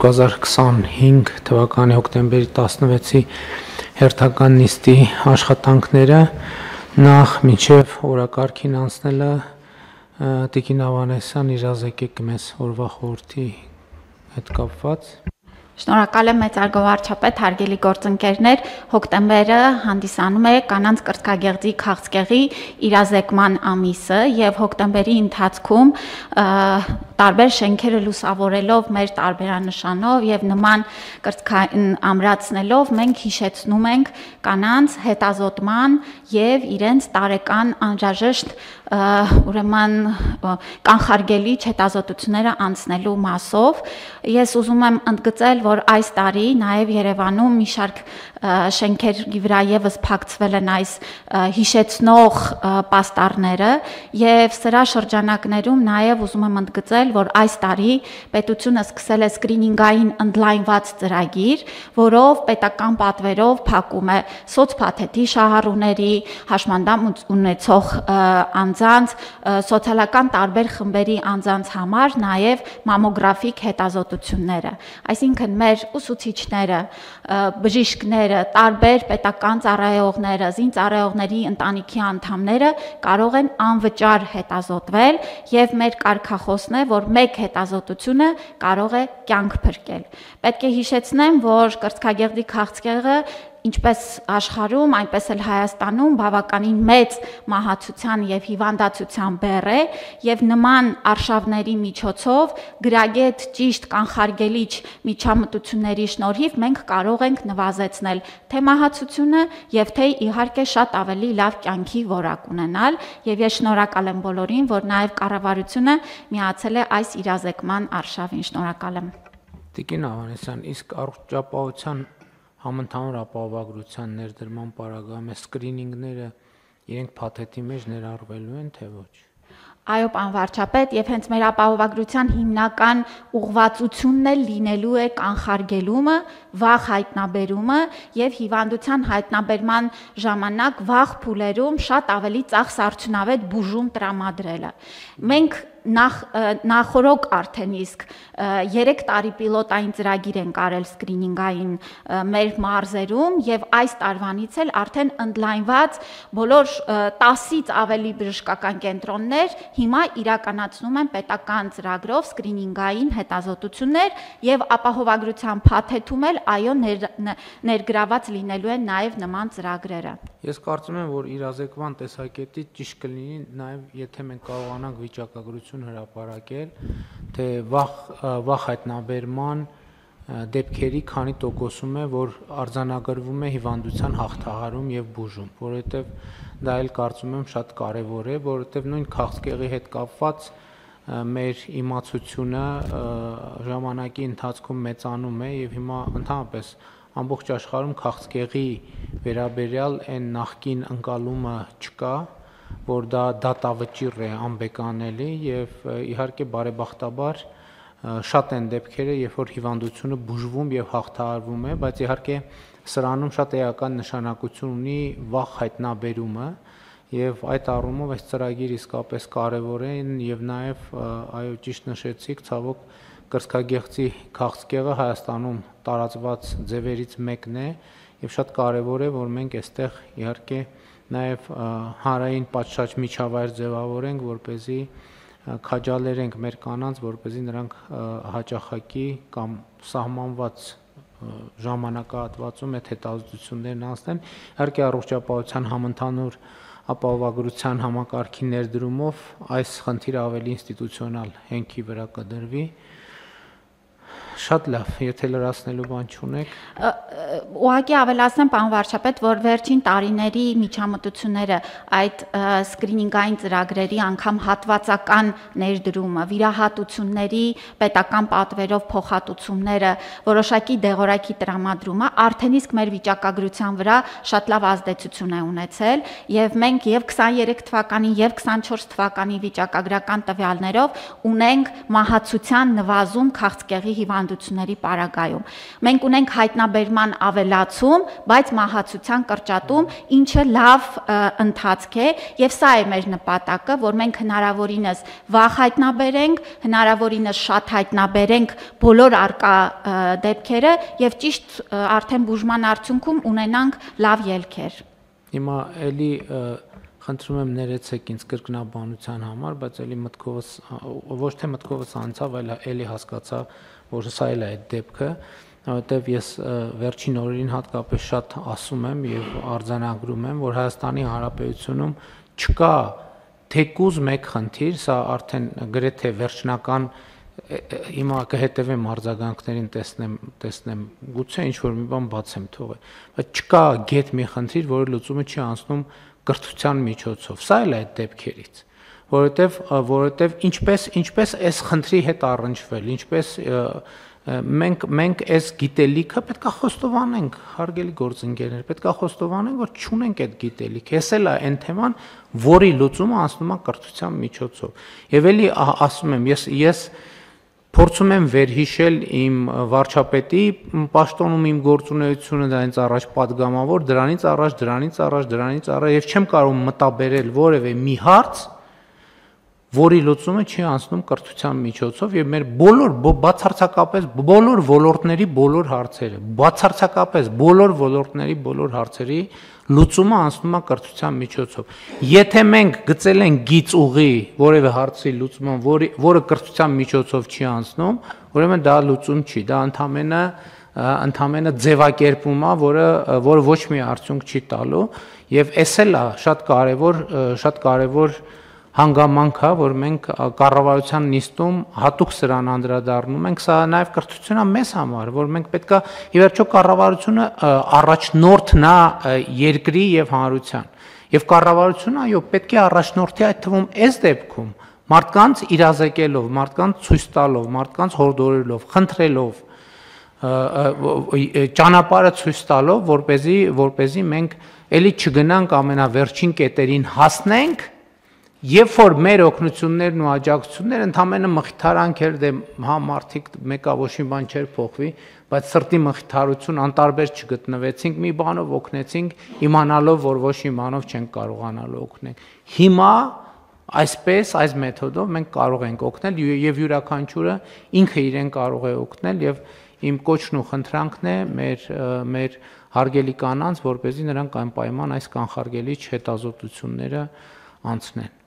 2025 թվականի հոկտեմբերի 16-ի հերթական նիստի աշխատանքները նախ մինչև օրակարգին անցնելը Տիկին Ավանեսյան իրազեկեք մեզ օրվա խորհրդի հետ կապված։ Շնորհակալ եմ մեծարգո վարչապետ, հարգելի գործընկերներ, հոկտեմբերը հանդիսանում է կանանց կրծքագեղձի քաղցկեղի իրազեկման ամիսը եւ հոկտեմբերի ընթացքում տարբեր շենքերը լուսավորելով մեր տարբերանշանով եւ նման կրծքային ամրացնելով մենք հիշեցնում ենք կանանց հետազոտման եւ իրենց տարեկան անհրաժեշտ ուրեմն կանխարգելիչ հետազոտությունները անցնելու մասով ես ուզում եմ ընդգծել, որ այս տարի նաև Երևանում մի շարք շենքերի վրա եւս փակցվել են այս հիշեցնող պաստառները եւ սրա շրջանակներում նաև ուզում եմ ընդգծել, որ այս տարի պետությունը սկսել է սկրինինգային ընդլայնված ծրագիր, որով պետական պատվերով փակում է սոցփաթեթի շահառուների, հաշմանդամ ունեցող անձանց, սոցիալական տարբեր խմբերի անձանց համար նաև մամոգրաֆիկ հետազոտությունները, այսինքն մեր ուսուցիչները, բժիշկները, տարբեր պետական ծառայողները, զինծառայողների ընտանիքի անդամները կարող են անվճար հետազոտվել եւ մեր կարգախոսն է, որ մեկ հետազոտությունը կարող է կյանք փրկել։ Պետք է հիշեցնեմ, որ կրծքագեղձի քաղցկեղը ինչպես աշխարհում, այնպես էլ Հայաստանում բավականին մեծ մահացության եւ հիվանդացության բեռ է եւ նման արշավների միջոցով գրագետ ճիշտ կանխարգելիչ միջամտությունների շնորհիվ մենք կարող ենք նվազեցնել թե մահացությունը եւ թե իհարկե շատ ավելի լավ կյանքի որակ ունենալ եւ ես շնորհակալ եմ բոլորին, որ նաեւ կառավարությունը միացել է այս իրազեկման արշավին։ Շնորհակալ եմ։ Տիկին Ավանեսյան, իսկ առողջապահության համընդհանուր ապահովագրության ներդրման պարագայում սկրինինգները իրենք փաթեթի մեջ ներառվելու են, թե ոչ։ Այո, պարոն վարչապետ, եւ հենց մեր ապահովագրության հիմնական ուղղվածությունն էլ լինելու է կանխարգելումը, վաղ հայտնաբերումը եւ հիվանդության հայտնաբերման ժամանակ վաղ փուլերում շատ ավելի ծախս արդյունավետ բուժում տրամադրելը։ Մենք նախորոք արդեն իսկ 3 տարի պիլոտային ծրագիր են կարել սկրինինգային մեր մարզերում եւ այս տարվանից էլ արդեն ընդլայնված բոլոր 10-ից ավելի բժշկական կենտրոններ հիմա իրականացնում են պետական ծրագրով սկրինինգային հետազոտություններ եւ ապահովագրության փաթեթում էլ այո ներգրաված լինելու են նաեւ նման ծրագրերը։ Ես կարծում եմ, որ իրազեկման տեսակետից ճիշտ կլինի նաեւ եթե մենք կարողանանք վիճակագրություն հրապարակել, թե վաղ հայտնաբերման դեպքերի քանի տոկոսում է, որ արձանագրվում է հիվանդության հաղթահարում եւ բուժում, որովհետեւ դա էլ կարծում եմ շատ կարեւոր է, որովհետեւ նույն քաղցկեղի հետ կապված մեր իմացությունը ժամանակի ընթացքում մեծանում է եւ հիմա ընդհանրապես ամբողջ աշխարհում քաղցկեղի վերաբերյալ այն նախկին ընկալումը չկա, որ դա դատավճիռ է անբեկանելի եւ իհարկե բարեբախտաբար շատ են դեպքերը, երբ որ հիվանդությունը բուժվում եւ հաղթահարվում է, բայց իհարկե սրանում շատ էական նշանակություն ունի վաղ հայտնաբերումը եւ այդ առումով այս ծրագիրը իսկապես կարեւոր է եւ նաեւ այո ճիշտ նշեցիք, ցավոք կրծքագեղձի քաղցկեղը Հայաստանում տարածված ձևերից մեկն է եւ շատ կարեւոր է, որ մենք այստեղ իհարկե նաեւ հանրային պատշաճ միջավայր ձևավորենք, որպեսզի քաջալերենք մեր կանանց, որպեսզի նրանք հաճախակի կամ սահմանված ժամանակահատվածում այդ հետազոտություններն անցնեն։ Իհարկե առողջապահության համընդհանուր ապահովագրության համակարգի ներդրումով այս խնդիրը ավելի ինստիտուցիոնալ հենքի վրա կդրվի։ Շատ լավ, եթե լրացնելու բան չունեք։ Ուղղակի ավելացնեմ, պարոն վարչապետ, որ վերջին տարիների միջամտությունները այդ սկրինինգային ծրագրերի անգամ հատվածական ներդրումը, վիրահատությունների պետական պատվերով փոխհատուցումները, որոշակի դեղորայքի տրամադրումը արդեն իսկ մեր վիճակագրության վրա շատ լավ ազդեցություն է ունեցել եւ մենք եւ 23 թվականի եւ 24 թվականի վիճակագրական տվյալներով ունենք մահացության նվազում քաղցկեղի հիվանդության հիվանդությունների պարագայում։ Մենք ունենք հայտնաբերման ավելացում, բայց մահացության կրճատում, ինչը լավ ընթացք է, եւ սա է մեր նպատակը, որ մենք հնարավորինս վաղ հայտնաբերենք, հնարավորինս շատ հայտնաբերենք բոլոր արկա դեպքերը եւ ճիշտ արդեն բուժման արդյունքում ունենանք լավ ելքեր։ Հիմա էլի խնդրում եմ ներեցեք ինձ կրկնաբանության համար, բայց էլի մտքովս ոչ թե մտքովս անցավ, այլ էլի հասկացա, որ սա էլ է այդ դեպքը, որովհետև ես վերջին օրերին հատկապես շատ ասում եմ եւ արձանագրում եմ, որ Հայաստանի Հանրապետությունում չկա թեկուզ մեկ խնդիր, սա արդեն գրեթե վերջնական հիմա կհետևեմ արձագանքներին տեսնեմ գուցե ինչ որ մի բան բացեմ թողել, բայց չկա գետ մի խնդիր, որը լուծումը չի անցնում կրթության միջոցով։ Սա էլ է այդ դեպքերից, որովհետև ինչպես այս խնդրի հետ առնչվել, ինչպես մենք այս գիտելիքը պետք է խոստովանենք, հարգելի գործընկերներ, պետք է խոստովանենք, որ չունենք այդ գիտելիքը։ Էս էլ է այն թեման, որի լուծումը անցնում է կրթության միջոցով։ Եվ էլի ասում եմ, ես փորձում եմ վերհիշել իմ վարչապետի պաշտոնում իմ գործունեությունը դրանից առաջ պատգամավոր, դրանից առաջ եւ չեմ կարող մտաբերել որևէ մի հարց, որի լուծումը չի անցնում կրթության միջոցով եւ մեր բացարձակապես բոլոր ոլորտների բոլոր հարցերի լուծումը անցնում է կրթության միջոցով։ Եթե մենք գծել ենք գիծ ուղի որևէ հարցի լուծման, որը կրթության միջոցով չի անցնում, ուրեմն դա լուծում չի, դա ընդամենը ձևակերպում է, որը ոչ մի արդյունք չի տալու եւ էս էլ է շատ կարեւոր հանգամանք է, որ մենք կառավարության նիստում հատուկ սրան անդրադառնում ենք, սա նաև կրթությունն է մեզ համար, որ մենք պետքա ի վերջո կառավարությունը առաջնորդն է երկրի եւ հանրության։ Եվ կառավարությունը այո, պետք է առաջնորդի այդ թվում այս դեպքում մարդկանց իրազեկելով, մարդկանց ցույց տալով, մարդկանց հորդորելով, խնդրելով, ճանապարհը ցույց տալով, որպեսզի մենք էլի չգնանք ամենավերջին կետերին հասնենք, երբ որ մեր օգնություններն ու աջակցությունները ընդամենը մխիթարանքեր դե հա մարդիկ մեկա ոչ մի բան չէր փոխվի, բայց սրտի մխիթարություն անտարբեր չգտնվեցինք, մի բանով օգնեցինք, իմանալով, որ ոչ մի բանով չենք կարողանալու օգնել։ Հիմա այսպես այս մեթոդով մենք կարող ենք օգնել եւ յուրաքանչյուրը ինքը իրեն կարող է օգնել եւ իմ կոչն ու խնդրանքն է մեր հարգելի կանանց, որպեսզի նրանք անպայման այս կանխարգելիչ հետազոտությունները անցնեն։